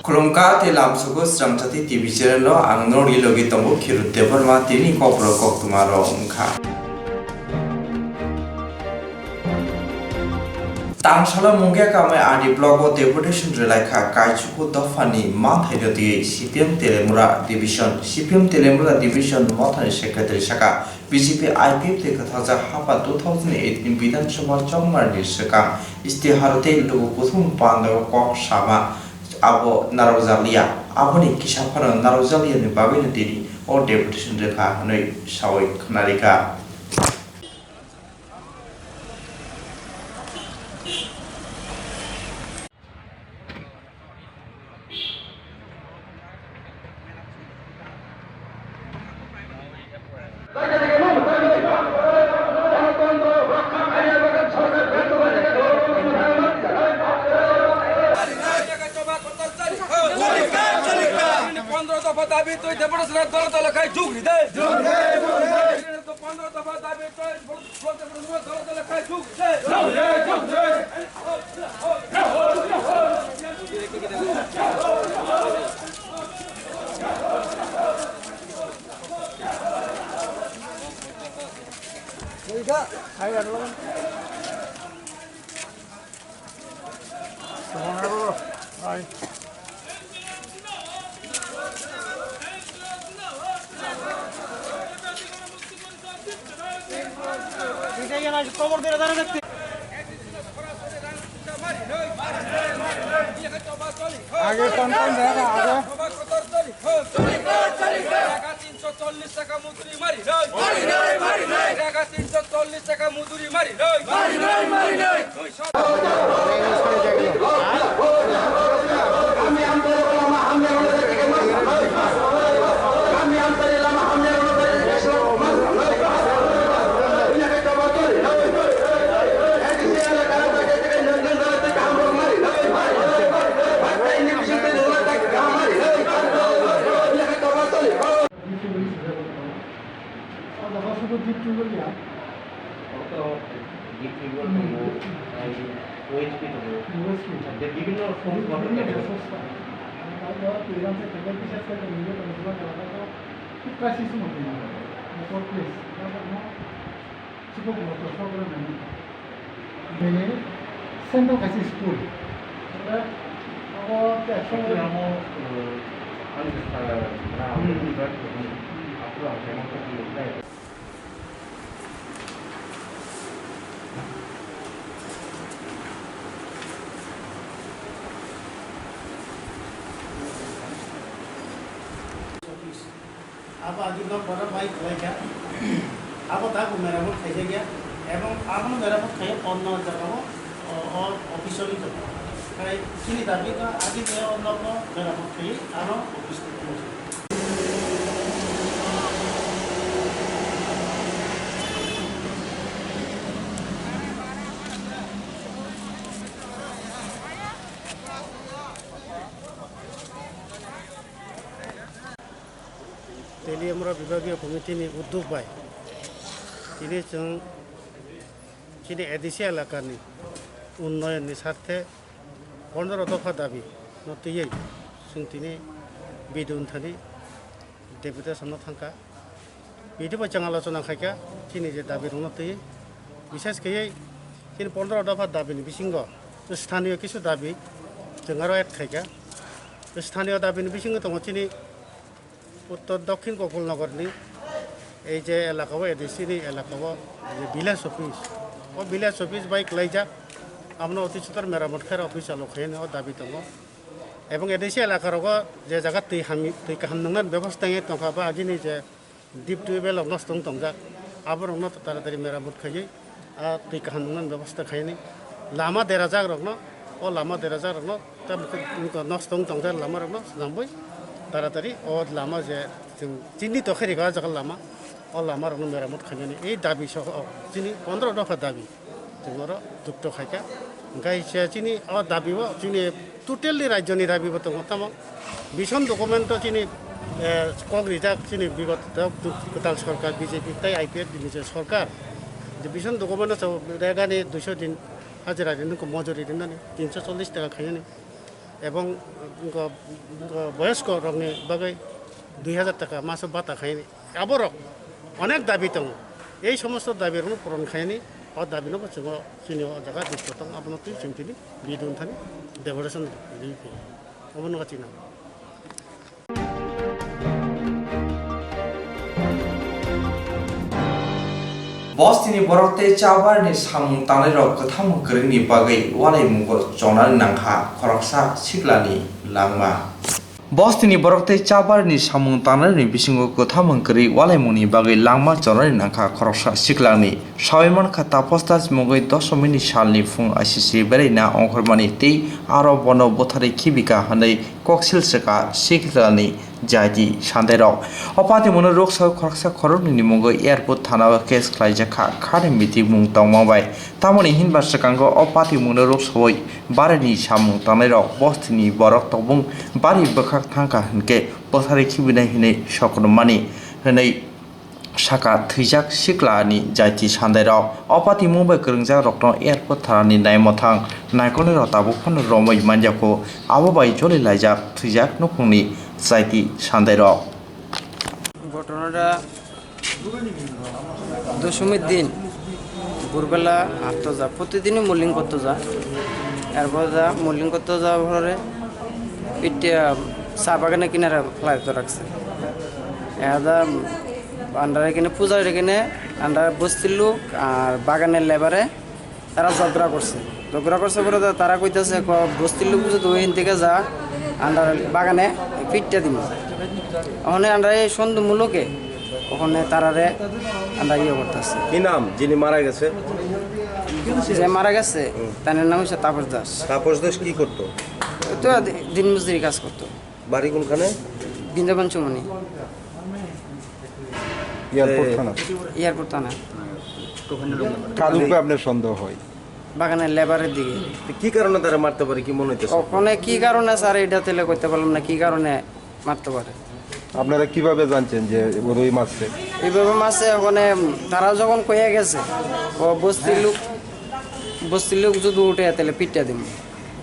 Kurungka telam suku Swrangchati TV channel lo ang nori logi tombo kirut devorma tini Kokborok Koktwma ro ungkha. Tangshala mungge kamai adi blogo deputation relaika kaichuku dofani mathai jodi CPM Telemura division mothani secretary saka BJP IPF te kathaja hapa 2018 Bidhan Sabha chongmar ni saka istiharate lugu puthum pando kok sama abo narozalia aboni kisafara narozalia ni babina diri o deputation rekha hanoi sawai khnarika आगे कौन कौन रहेगा आगे 340 টাকা মজুরি মারি নাই টাকা 340 টাকা মজুরি মারি নাই বিভিন্ন अब आज लोग बड़ा बाइक लेके अब तक मेरा मुझ खाई गया एवं आप मेरा मुझ खाई अन्य जगह और ऑफिशियली तो कहीं किन्हीं दाबी का आगे मैं अन्य को मेरा मुझ खाई आनो ऑफिस तेलियमरा विभागीय कमिटिनि उद्योग बाय दिनै जों दिनै एडिसि एलाकानि उन्नयननि स्वार्थे 15 दफा दाबि नतियै जों दिनै बिदुनथानि डेपुटेसनाव थांखा बिदिबो जों आलोचना खायखा दिनै जे दाबि दं नतियै बिसेसकै दिनै 15 दफा दाबिनि बिसिंग स्थानीय किछु दाबि जों आरो एड खायखा स्थानीय दाबिनि बिसिंग दङ दिनै उत्तर दक्षिण कोकलनगरनि এই যে এলাকাও এডিসিনি এলাকাও যে ভিলেজ অফিস বাইক লাইজা আমরা অতি সত্তর মেরামত খের অফিস আলোখাইনে দাবি দङ এবং এডিসি এলাকারও যে জায়গা दै কাহামनांगोन ব্যবস্থায় দंखाबा आजिनि जे डिप टिउबवेल नष्ट दंजा आबरनो तारातारि मेरामत खायै दै काहामनांगोन व्यवस्था खायनि लामा देरा जाग्रनो ओ लामा देरा जाग्रनो ता नष्ट दंजा लामा रनो नांबाय तारातारि ओ लामा जे जों जिनि तखेरिगा जागा लामा ओ लामा रनो मेरामत खायनि এই दाबि सह जिनि 15 दफा दाबि जोंरो जुक्त खायका गायसे जिनि ओ दाबिबो जिनि टोटेलि राज्यनि दाबिबो दङ तम बिसन डकुमेन्ट जिनि कग्रिजाक जिनि बिगत गोदान सरकार बीजेपी ताई आईपीएफ दिनि जे सरकार जे बिसन डकुमेन्ट रेगानि 200 दिन हाजिरा दिनको मजुरी दिनानि 340 টাকা खायनि এবং বয়স্ক রঙে বাকি 2000 টাকা মাসে বাতা খায়নি আবারও অনেক দাবি দङ এই সমস্ত দাবিরও পূরণ খায়নি ও দাবি নব চিনি জায়গা দিত আপনার তুই চিন্তিনি বিদুন থানি ডেভোরেশন অমন চিনা Bostini borokte chabarni samung tanai katham gringni bagai walai mungko jonan nangha khoroksa siklani langma Bostini borokte chabarni samung tanai bisingo katham gri walai mungni bagai langma jonan nangha khoroksa siklani Shaiman khata postas mungoi 10 minit salni fung asisi bereina ongkhormani ti aro bono bothari khibika hanai koksil seka siklani Jadi Shanderok. Opati mono rok sa khoroksa khorokni nimungo airport thana case khlaijaka khare meeting mung tongmabai. Tamoni hinba sakango opati mono rok soi barani samung tanai bostini borok tobung bari bakhak thangka hinke bothari khibinai hinai sokromani hinai Saka thijak siklani jaiti Shanderok. Opati mumbai kerungjak rokno airport thanani naimothang naikoni rotabu phano romoi manjako ababai joli laijak thijak nokungni Saiti Shanderok. ঘটনাটা দশমীর দিন ভোরবেলা হাঁটতে যা প্রতিদিনই moulding করতে যা এরপর যা মোল্ডিং করতে যাওয়ার পরে পিঠে চা বাগানে কিনারে ফ্লাইট রাখছে এরা আন্ডারে কিনে পূজার কিনে আন্ডারে বস্তির লোক আর বাগানের লেবারে তারা ঝগড়া করছে পরে তারা কইতেছে বস্তির লোক যদি ওইখান থেকে যা আন্ডার বাগানে পিঠটা দিব ওখানে আন্ডার এই সন্ধুমূলকে ওখানে তারারে আন্ডার ইয়ে করতেছে কি নাম যিনি মারা গেছে যে মারা গেছে তার নাম হচ্ছে তাপস দাস তাপস দাস কি করতো তো দিন মজুরি কাজ করতো বাড়ি কোনখানে বৃন্দাবন চুমনি এয়ারপোর্ট থানা কার উপরে আপনার সন্দেহ হয় বাগানের লেবারের দিকে কি কারণে তারা মারতে পারে কি মনে হইতেছে ওখানে কি কারণে স্যার এটা তেলে করতে পারলাম না কি কারণে মারতে পারে আপনারা কিভাবে জানছেন যে ওই মারছে এইভাবে মাসে ওখানে তারা যখন কয়ে গেছে ও বস্তির লোক যদি উঠে তাহলে পিঠটা দিব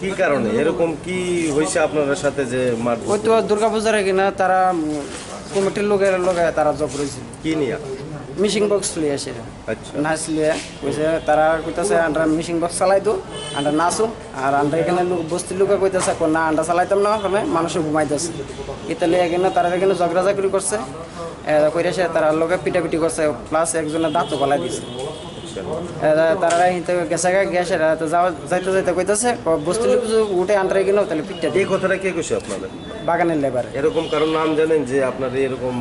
কি কারণে এরকম কি হয়েছে আপনাদের সাথে যে মার ওই তো দুর্গাপূজার কিনা তারা কমিটির লোকের লোকে তারা জব রয়েছে কি নিয়ে মিশিং বক্স লিয়ে আসে আচ্ছা নাচ লিয়ে কইছে তারা কইতাছে আমরা মিশিং বক্স চালাই দো আমরা নাচুম আর আমরা এখানে লোক বস্তির লোকে কইতাছে না আমরা চালাইতাম না ওখানে মানুষ ঘুমাইতেছে ইতালি এখানে তারা এখানে ঝগড়া ঝাকড়ি করছে কইরাছে তারা লোকে পিটাপিটি করছে প্লাস একজনের দাঁতও গলায় দিছে তারা গেছে যাইতে কইতাছে বস্তির লোক উঠে আন্ডারে কিনা তাহলে পিঠটা এই কথাটা কে কইছে আপনাদের বাগানের লেবার এরকম কারণ নাম জানেন যে আপনার এরকম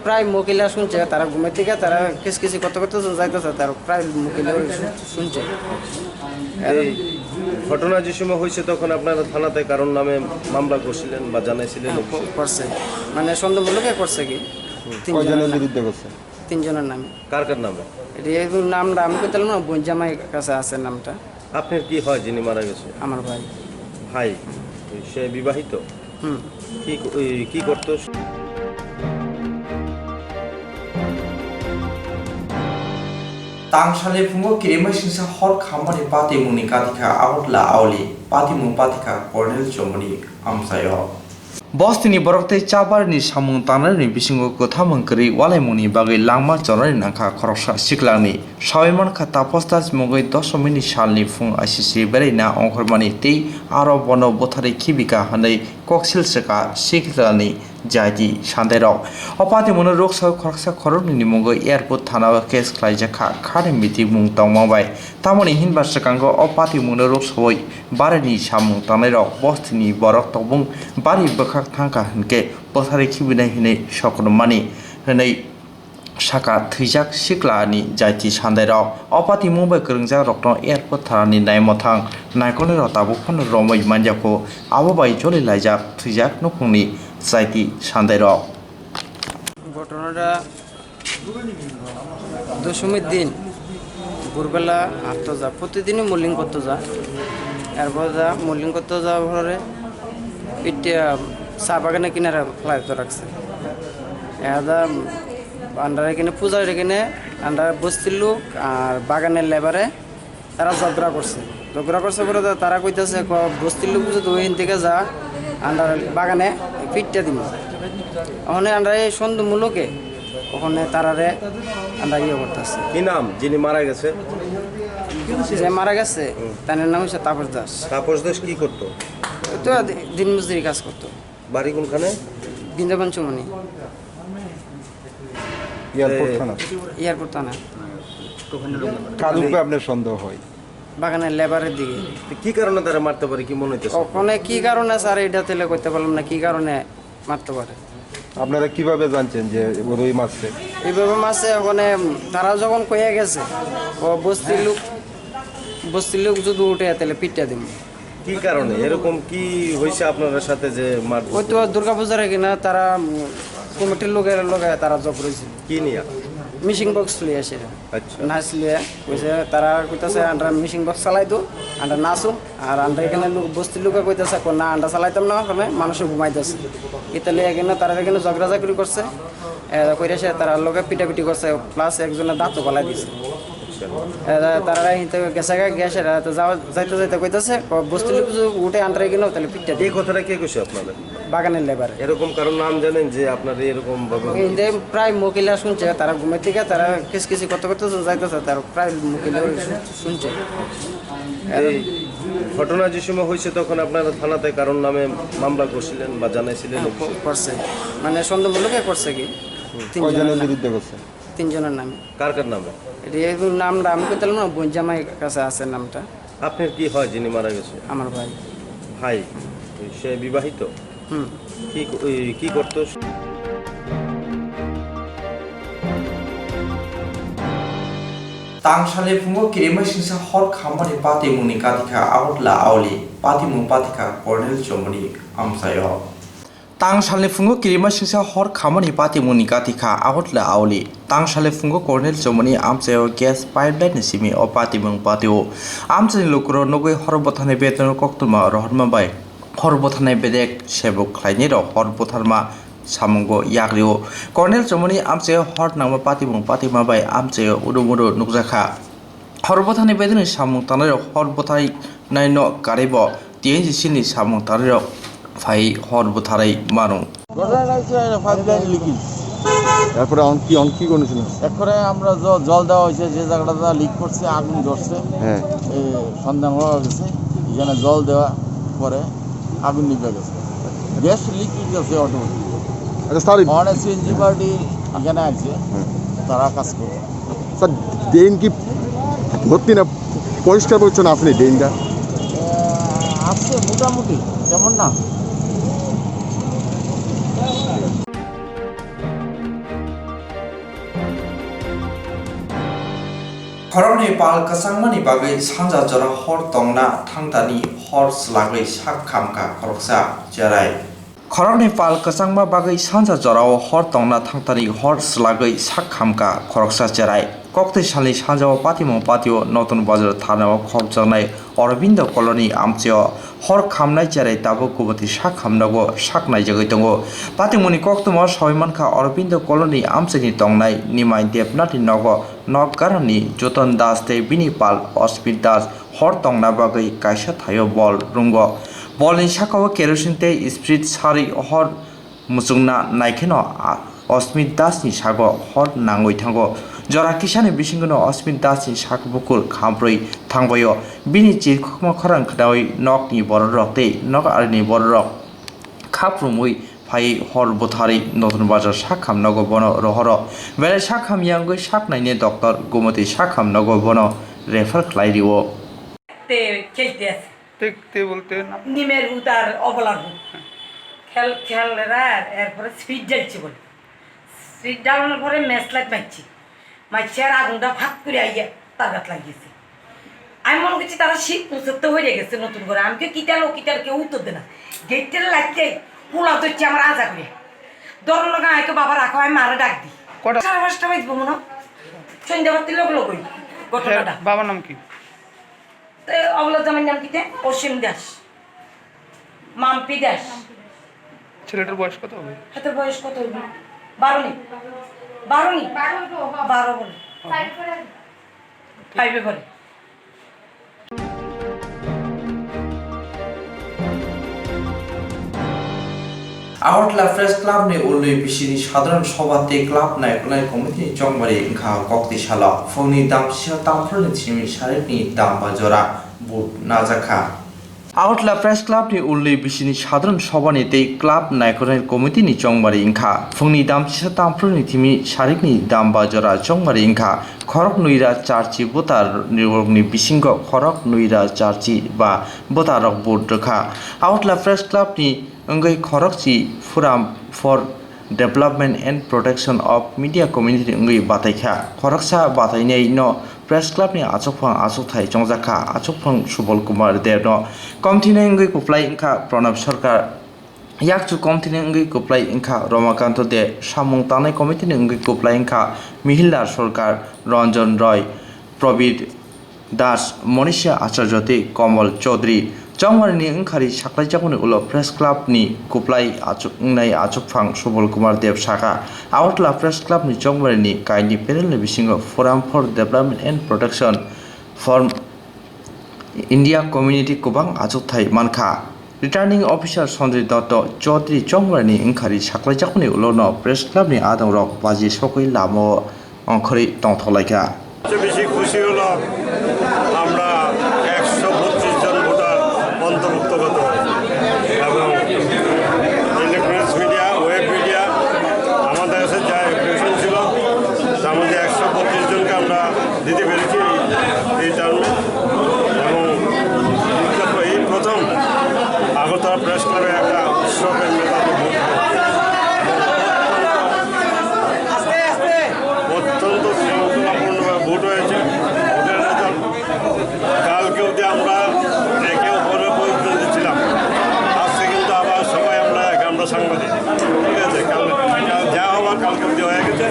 প্রায় মহিলা শুনছে তারা ঘুমের থেকে তারা কিসকিসি করতে করতে যাইতেছে তারা প্রায় মহিলা শুনছে এই ঘটনা যে সময় হয়েছে তখন আপনারা থানাতে কারণ নামে মামলা করছিলেন বা জানাইছিলেন করছে মানে সন্দেহমূলকে করছে কি কয়জনের বিরুদ্ধে করছে 3 জনের নামে কার কার নামে এটা নামটা আমি কইতাম না বঞ্জামাই কাছে আছে নামটা আপনার কি হয় যিনি মারা গেছে আমার ভাই ভাই সে বিবাহিত কি করতো Tangsale fungo kirima singsa hor khamani pati muni katika outla auli pati mu patika cornel chomani amsayo Bostini borokte chabarni samung tanai bisingo katham gri walai muni bagai langma jonani nangha khoroksa siklani Shaiman khata postas mungoi 10 minit salni fung asisi bereina ongkhormani ti aro bono bothari khibika hanai koksil seka siklani Jadi Shanderok. Opati mono rok sa khoroksa khorokni nimungo airport thana case khlaijaka khare meeting mung tongmabai. Tamoni hinba sakango opati mono rok soi barani samung tanai bostini borok tobung bari bakhak thangka hinke bothari khibinai hinai sokromani hinai Saka thijak siklani jaiti Shanderok. Opati mumbai kerungjak rokno airport thanani naimothang naikoni rotabu phano romoi manjako ababai joli laijak thijak nokungni Saiti Shanderok. ঘটনাটা দশমীর দিন ভোরবেলা হাঁটতে যা প্রতিদিনই moulding করতে যা এরপর যা মোল্ডিং করতে যাওয়ার পরে পিঠে চা বাগানে কিনারে ফ্লাইট রাখছে এরা আন্ডারে কিনে পূজার কিনে আন্ডার বস্তির লোক আর বাগানের লেবারে তারা ঝগড়া করছে পরে তো তারা কইতেছে বস্তির লোক যদি ওইখান থেকে যা আন্ডার বাগানে পিটটা দিব ওখানে আন্ডার এই সন্ধু মূলকে ওখানে তারারে আমরা ইয়ে করতেছে। কি নাম যিনি মারা গেছে? যে মারা গেছে তার নাম হচ্ছে তাপস দাস। তাপস দাস কি করতো? তো দিন মজুরি কাজ করতো। বাড়ি কোনখানে? বৃন্দাবন চুমনি, এয়ারপোর্ট থানা। কার উপরে আপনার সন্দেহ হয়? বাগানের লেবারের দিকে। কি কারণে তারা মারতে পারে কি মনে হইতেছে? ওখানে কি কারণে স্যার এটা তেলে করতে পারলাম না, কি কারণে মারতে পারে। আপনারা কিভাবে জানছেন যে ওই মারছে? এইভাবে মারছে ওখানে তারা যখন কয়ে গেছে ও বস্তির লোক যদি উঠে তাহলে পিটটা দিব। কি কারণে এরকম কি হয়েছে আপনাদের সাথে যে মার? ওই তো দুর্গাপূজার কিনা তারা কমিটির লোকের তারা জব রয়েছে। কি নিয়ে? মিশিং বক্স লিয়ে আসে আচ্ছা। নাচ লিয়ে কইছে তারা কইতাছে আমরা মিশিং বক্স চালাই দো, আমরা নাচুম। আর আমরা এখানে লোক বস্তির লোকে কইতেছে না আমরা চালাইতাম না, ওখানে মানুষের ঘুমাইতেছে। ইতালি এখানে তারা এখানে ঝগড়াঝাগড়ি করছে, কইরাছে তারা লোকে পিটাপিটি করছে, প্লাস একজনের দাঁতও গলায় দিছে। তারা গ্যাসের যাইতে যাইতে কইতেছে বস্তির লোক উঠে আন্ডারে গেল তাহলে পিটটা। এই কথাটা কে কইছে আপনাদের? বাগানের লেবার। এরকম কারণ নাম জানেন যে আপনাদের এরকম প্রায় মহিলা শুনছে, তারা ঘুমের থেকে তারা কিসকিসি করতে করতে যাইতেছে, তারা প্রায় মহিলা শুনছে। এই ঘটনা যে সময় হয়েছে তখন আপনারা থানাতে কারণ নামে মামলা করছিলেন বা জানাইছিলেন? করছে মানে সন্দেহমূলকে করছে কি কয়জনের বিরুদ্ধে করছে? 3 জনের নামে। কার কার নামে? নামটা আমি কইতাম না, জামাই কাছে আছে নামটা। আপনার কি হয় যিনি মারা গেছে? আমার ভাই। ভাই সে বিবাহিত? কি করতো? Tangshale fungo kirima singsa hot khamani pati muni katika outla auli pati mu patika Cornel Chomoni amsayo. Tangshale fungo kirima singsa hot khamani pati muni katika outla auli Tangshale fungo Cornel Chomoni amsayo gas pipeline simi o pati mung patio amsani lokro nogoi horbothane beton Koktwma rohma bai horbothane bedek sebok khlaini ro horbotharma samungo yagrio Cornel Chomoni amsayo hot nangma pati mabai amsayo udumudu nukjakha horbothani bedeni samung tanai horbothai naino karibo tienji sini samung tanai phai horbotharai manu pipeline leakage. তারপরে অনকি করেছিল? এরপরে আমরা জল দেওয়া হয়েছে, যে জায়গাটা leak করছে আগুন ধরছে, হ্যাঁ, এই সন্ধান হওয়া গেছে, এখানে জল দেওয়া পরে আগুন নিভে গেছে, গ্যাস লিকেজ গেছে অটোমেটিক। অনেক সিএনজি পার্টি এখানে আছে, তারা কাজ করবে। স্যার ড্রেন কি ভর্তি না পরিষ্কার করছেন আপনি? ড্রেনটা আছে মোটামুটি, যেমন না। Koroni pal kasangmani bagai sanja jora hor tongna thangtani hor slagai sak khamka koroksa jarai. Koroni pal kasangma bagai sanja jora hor tongna thangtani hor slagai sak khamka koroksa jarai. Kokte sali sanja patio notun bazar thana khorjanai Arabindo colony amchio hor khamnai jarai tabo kubati sak khamnago saknai jagai tongo. Patimuni Koktwma soimankha Arabindo colony amchini tongnai nimai depnati nogo Noggarani Joton Das te Binipal Ospit Das hor tongna bagai kaisa thayo bol rungo bolni sakao kerosene te spirit sari hor musungna naikeno Osmit Das ni sago hor nangoi thango jora kisani bisingono Osmit Das ni sak bukur khamproi thangboyo bini chirkhokma khorang khadai nok ni borok te nok arni borok khaprumui phai hor bothari notun bazar sakham nago bono rohoro bele sakham yangoi saknaine doctor gomoti sakham nago bono refer khlairio তে খেলতে আছে দেখতে বলতে নিমের উতার অবলার খেলরা এরপরে speed জ্বালছে বলে speed জ্বালানোর পরে ম্যাচ মারছি আর আগুনটা ফাঁক করে আইয়া তার গাছ লাগিয়েছে। আমি মনে করছি তারা শীত মুসত্ব হয়ে গেছে নতুন করে। আমি কিটাল কেউ উত্তর দে না, গেটটা লাগতে পোলা ধরছি আমার আজা করে দর লগা হয়তো বাবা রাখো, আমি মারা ডাক দিই 5:30 বাজবো মনে সন্ধ্যাবাতি লোক ঘটনাটা। বাবার নাম কি? অবলা জামাইর নাম কিতে? অসীম দাস, মাম্পি দাস। ছেলেটার বয়স কত হবে? হাতের বয়স কত হবে? 12 বলে 5-এ পড়ে। Ahotla Press Club ni ului bisini সাধারণ সভাতে ক্লাব নায়কনায় কমিটি জংবারি ইংখা কক্তিশালা ফোনি দাম সিয়া তামফ্রনি চিমি সারেনি দাম বাজরা বুট নাজাখা Ahotla Press Club ni ului bisini সাধারণ সভাতে ক্লাব নায়কনায় কমিটি ni জংবারি ইংখা ফোনি দাম সিয়া তামফ্রনি চিমি সারেনি দাম বাজরা জংবারি ইংখা খরক নুইরা চার্চি বোতার নির্বগনি বিসিংগ খরক নুইরা চার্চি বা বোতারক বুট রখা Ahotla Press Club ni Ungai Korokchi Forum for Development and Protection of Media Community Ungai Bataikha Koroksa Batainai no Press Club ni Achokphang Achokthai Chongjaka Achokphang Subol Kumar Dev no Komthine Ungai Kuplai Inka Pranab Sarkar Yakchu Komthine Ungai Kuplai Inka Ramakanto De Samung Tanai Committee ni Ungai Kuplai Inka Mihildar Sarkar Ranjan Roy Probir Das Monisha Acharjati Kamal Chaudhary Jangwarni Inkari Saklai Jakuni Ulo Press Club ni Kuplai Achuknai Achukphang Subol Kumar Dev Saka Ahotla Press Club ni Jangwarni Kaini Penel Bisingo Forum for Development and Protection for India Community Kubang Achukthai Manka Returning Officer Sanjay Dotto Chaudhary Jangwarni Inkari Saklai Jakuni Ulo no Press Club ni Adam Rock Baji Sokoi Lamo Onkori Tongtholaika বেশি খুশি হলো আমরা 132 জন voter অন্তর্ভুক্তগত এবং electronics media web media আমাদের কাছে যা application ছিল তার মধ্যে 132 জনকে আমরা দিতে পেরেছি এই টার্মে এবং এই প্রথম আগরতলা প্রেস ক্লাবে একটা উৎসবের মেধাতে ভোট অত্যন্ত শৃঙ্খলাপূর্ণভাবে ভোট হয়েছে ভোটের রেজাল্ট কালকে অবধি আমরা একে অপরের পরিচয় দিচ্ছিলাম আজকে কিন্তু আবার সবাই আমরা সাংবাদিক ঠিক আছে যা হওয়ার কালকে অবধি হয়ে গেছে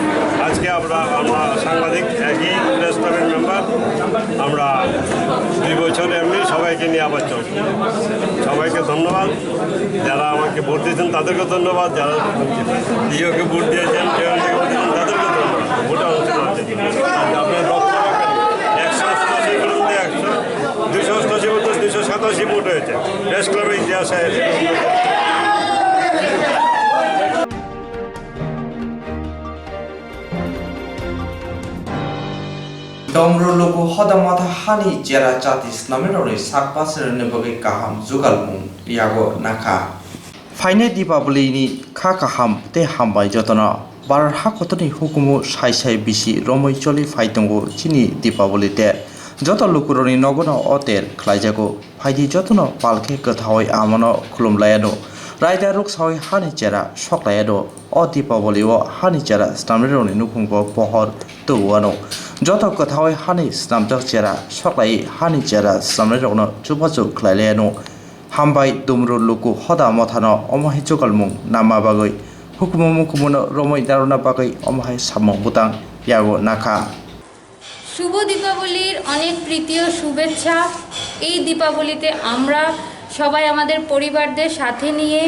আজকে আমরা সাংবাদিক একই প্রেস ক্লাবের মেম্বার আমরা 2 বছর এমনি সবাইকে নিয়ে আবার চলছি সবাইকে ধন্যবাদ যারা আমাকে ভোট দিয়েছেন তাদেরকে ধন্যবাদ যারা ইয়োকে ভোট দিয়েছেন তাদেরকে ধন্যবাদ ভোটে অংশগ্রহণ আপনার লক্ষ্য রাখেন 188 মধ্যে 287 ভোট হয়েছে প্রেস ক্লাবের ইতিহাসে Domro logo hodamata hani jera chati snamirori sakpasir nebagi kaham zugalmung yago naka Faine Dipaboli ni kha kaham te hambai jotona bar hakotoni hukumu sai sai bisi romoi choli faitongo chini Dipaboli te joto lukuroni nogona oter khlaijago faidi jotono palkhe kathawai amano khulumlayano Raida ruk sawi hani jera soklayano o Dipaboli o hani jera snamironi nukungbo pohor tuwano Joto Koktwma hani snamjak jera soklai hani jera samrejokno chupachuk khlaileno hambai dumru luku hoda mothano omahi chukalmung nama bagoi hukumu mukumuno romoi darona bagoi omahi samong butang yago naka শুভ দীপাবলির অনেক প্রীতি ও শুভেচ্ছা এই দীপাবলিতে আমরা সবাই আমাদের পরিবারদের সাথে নিয়ে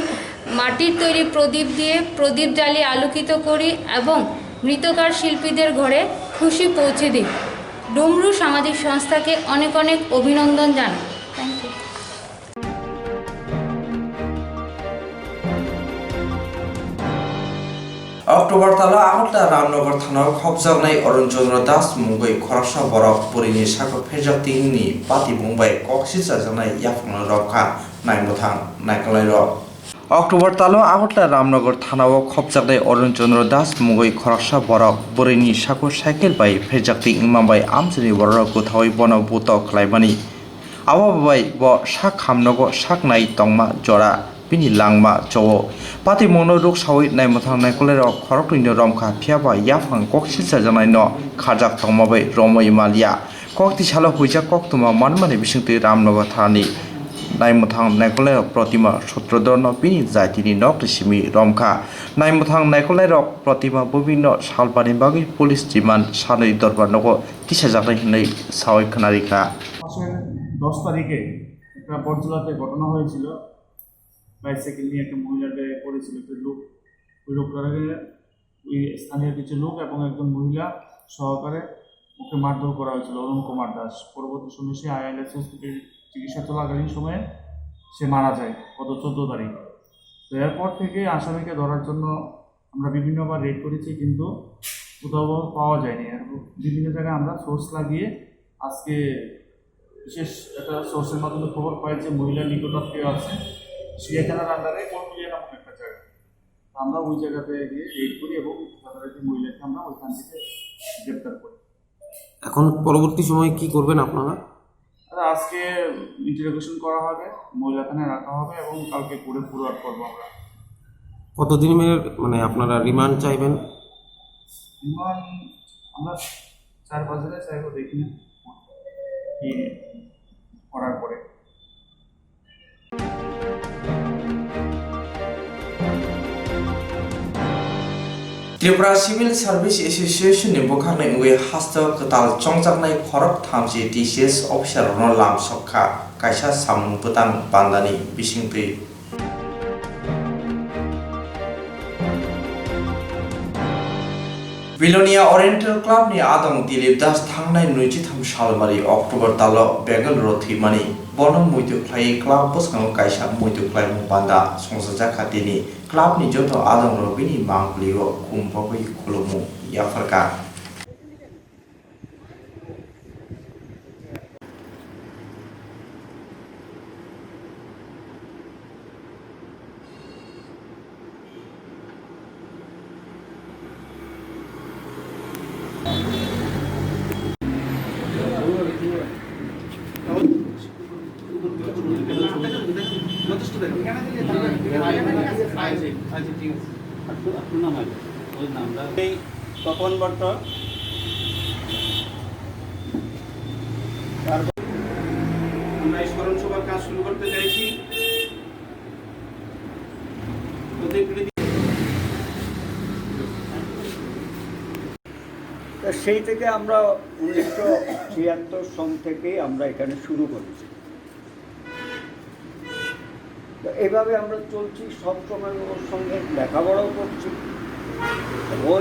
মাটির তৈরি প্রদীপ দিয়ে প্রদীপ জ্বালিয়ে আলোকিত করি এবং মৃতকার শিল্পীদের ঘরে খুশি পৌঁছে দিই ডুমরু সামাজিক সংস্থাকে অনেক অনেক অভিনন্দন জানাই thank you October tala Ahotla Ramnagar Thana Khobjagnai Arun Chandra Das Mungbai Khoroksa Borok Purini Sako Phejak Tingni Pati Mumbai Koksisa Janai Yafna Rokha Naimuthang Naikalai Rok October talo Ahotla Ramnagar Thana Khobjagnai Arun Chandra Das Mungbai Khoroksa Borok Purini Sako Cycle by Phejak Ting Mumbai Amsini Borok Kuthawai Bono Buto Klaimani Awabai Bo Shak Hamnogo Shak Nai Tongma Jora Bini langma chowo pati mono ruk sawi nai mothang nai kolero khorok ni romkha phiaba yafang koksil sajanai no khajak thongmabai romoi malia kokti salo huija koktuma manmani bisingti ramnagar thani nai mothang nai kolero protima sutrodorno bini jaitini nok simi romkha nai mothang nai kolero protima bobino salbani bagi police jiman sanoi dorbar nogo tisajaknai hinai sawi khanarika 10 তারিখে একটা বটজলাতে ঘটনা হয়েছিল bicycle নিয়ে একটা মহিলাকে করেছিল একটা লোক ওই লোকটাকে ওই স্থানীয় কিছু লোক এবং একজন মহিলা সহকারে ওকে মারধর করা হয়েছিল অরুণ কুমার দাস পরবর্তী সময়ে সে আইএলএস হসপিটালে চিকিৎসা চলাকালীন সময়ে সে মারা যায় গত 14 তারিখ তো এরপর থেকে আসামিকে ধরার জন্য আমরা বিভিন্নবার রেড করেছি, কিন্তু কোথাও পাওয়া যায়নি। আর বিভিন্ন জায়গায় আমরা সোর্স লাগিয়ে আজকে বিশেষ একটা সোর্সের মাধ্যমে খবর পাই যে মহিলা নিকটবর্তী আছে সিরিয়া থানার আন্ডারে কোকমিলিয়া নামক একটা জায়গা। আমরা ওই জায়গাতে গিয়ে রেড করি এবং যথারীতি মহিলাকে আমরা ওইখান থেকে গ্রেপ্তার করি। এখন পরবর্তী সময়ে কি করবেন আপনারা? আজকে ইন্টারোগেশন করা হবে, মহিলা থানায় রাখা হবে এবং কালকে কোর্টে ফরওয়ার্ড করবো আমরা। কতদিনের মানে আপনারা রিমান্ড চাইবেন? রিমান্ড আমরা 4-5 দিনে চাইবো, দেখি না কি করার পরে। त्रिपुरा सिविल सर्विस एसोसिएशन नि बुखारनाय उवे हास्ता कताल चंगजाकनाय खरक थामजि टीसीएस अफिसार लाम सखा कायसा सामुं पुतां बान्दानि बिसिंपि बिलोनिया ओरिएंटल क्लब नि आदं दिलीप दास थांनाय 23 सालमारि अक्टोबर दाल बेंगल रथीमानि बनम मुइदुख्लाय क्लब बसखां कायसा मुइदुख्लाय बान्दा संजाजाखातिनि क्लब नि जतो आदं रबिनि मांगलियो कुम्पबै खुलुमु याफरका তপন ভট্ট আমরা এই স্মরণ সভার কাজ শুরু করতে চাইছি। সেই থেকে আমরা 1976 সন থেকেই আমরা এখানে শুরু করেছি। তো এইভাবে আমরা চলছি, সবসময় ওর সঙ্গে লেখাপড়াও করছি। ও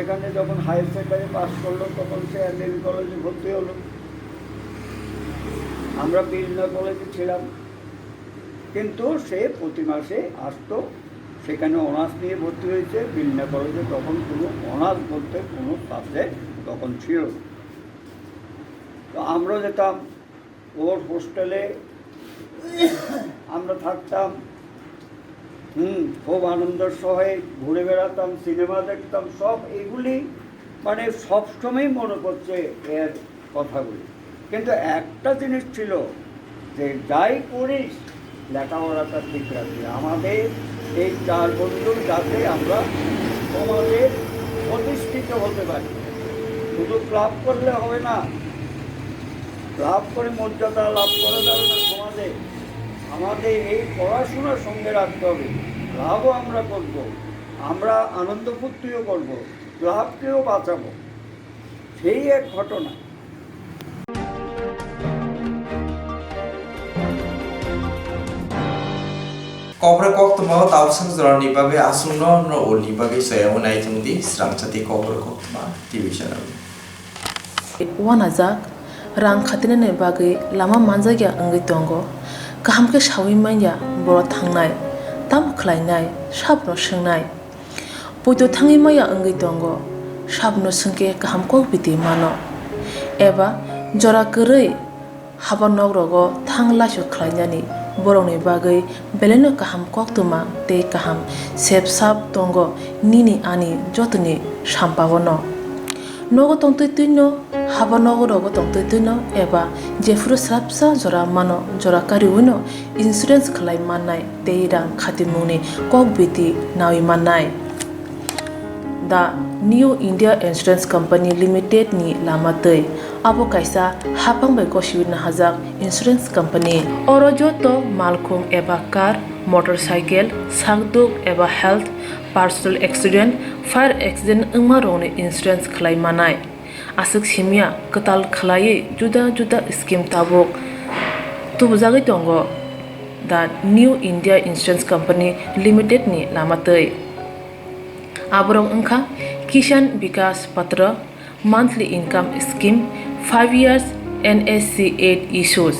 এখানে যখন হায়ার সেকেন্ডারি পাস করলো তখন সে এমএবি কলেজে ভর্তি হলো, আমরা বিলনা কলেজে ছিলাম। কিন্তু সে প্রতি মাসে আসতো, সেখানে অনার্স নিয়ে ভর্তি হয়েছে। বিলনা কলেজে তখন কোনো অনার্স বলতে কোনো সাবজেক্ট তখন ছিল। তো আমরা যেতাম ওর হোস্টেলে, আমরা থাকতাম, খুব আনন্দের সহে ঘুরে বেড়াতাম, সিনেমা দেখতাম, সব এগুলি মানে সবসময় মনে করছে এর কথাগুলি। কিন্তু একটা জিনিস ছিল যে যাই করিস লেখাপড়াটা ঠিক রাখবি। আমাদের এই 4 বন্ধুর যাতে আমরা সমাজে প্রতিষ্ঠিত হতে পারি। শুধু ক্লাব করলে হবে না, ক্লাব করে মর্যাদা লাভ করা যাবে না সমাজে। আমাদের এই পড়াশোনার সঙ্গে রাখতে হবে। ক্লাবও আমরা করব, আমরা আনন্দ ফুর্তিও করব, ক্লাবকেও বাঁচাবো। সেই এক ঘটনা। Kokborok Koktwma tawsang jorani bagai asungno no uli bagai sayaw naitungdi Swrangchati Kokborok Koktwma TV channel. Wanajak rang khatinane bagai lama manjagya angai tongo kaham ke shawi manya boro thangnai tam khlainai sabno swngnai poito thangi maya angai tongo sabno sungke kaham ko biti mano eba jora korei habanog rogo thanglasho khlainani borongni bagai beleno kaham Koktwma tei kaham sepsap tongo nini ani jotoni sampabono nogo tongtoi tuino haba nogo rogo tongtoi tuino eba jefuru srapsa jora mano jora kariwino insurance khlai mannai tei rang khatimuni kokbiti nawi mannai. The New India Insurance Company Limited ni lamatei abo kaisa hapang bai kosibina hajak insurance company oro joto malkhung eba car motorcycle sakduk eba health personal accident fire accident ungma rongni insurance khlai manai asuk simia katal khlai juda juda scheme tabok tubjagoi tongo the New India Insurance Company Limited ni lamatei aborong ungkha Kisan Vikas Patra monthly income scheme 5 years NSC 8 issues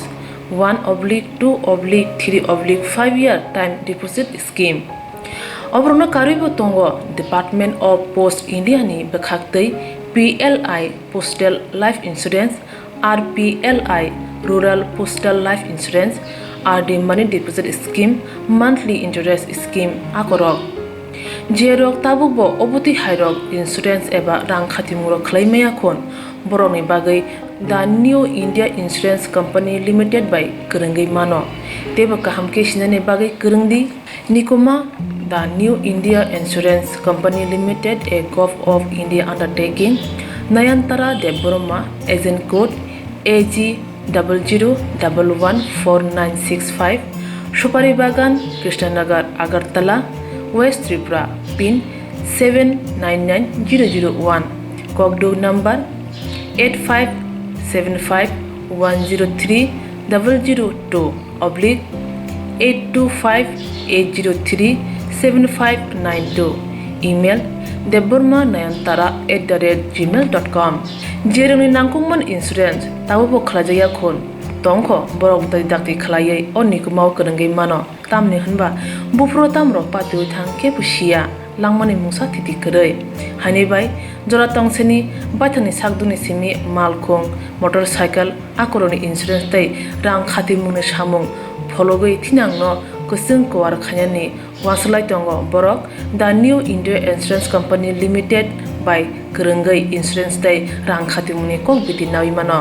1/2/3/5 year time deposit scheme. Obrona karibo tongo Department of Post India ni bekhaktei PLI Postal Life Insurance, RPLI Rural Postal Life Insurance, RD Money Deposit Scheme, Monthly Interest Scheme akorok. Jerok tabubo obuti hairok insurance eba rang khatimuro claimaya khon boroni bagai the New India Insurance Company Limited by Kerenggai Mano. Teba kahamke shinane bagai kerengdi Nikoma the New India Insurance Company Limited, a Gulf of India undertaking. Nayantara Deboroma, agent code AG 00114965, Shupari Bagan, Krishnanagar, Agartala, West Tripura, PIN 799001, Kokdo number 8575102825-825-803-7592. Email debormanayantara@gmail.com. Jeroni nangkungman insurance tabubo khlajaya khon tongkho borok dai dakti khlaiye onikumau kerenggai mano tamni hanba bufro tamro patu thangke pusia langmani mungsa thiti krei hani bai jora tongseni baithani sakduni simi malkhong motorcycle akoroni insurance tai rang khati mungni samung phologoi thinangno kusung kwar khanyani waslai tongo borok the New India Insurance Company Limited by Kerenggai Insurance tai rang khati mungni kok biti nawi mano.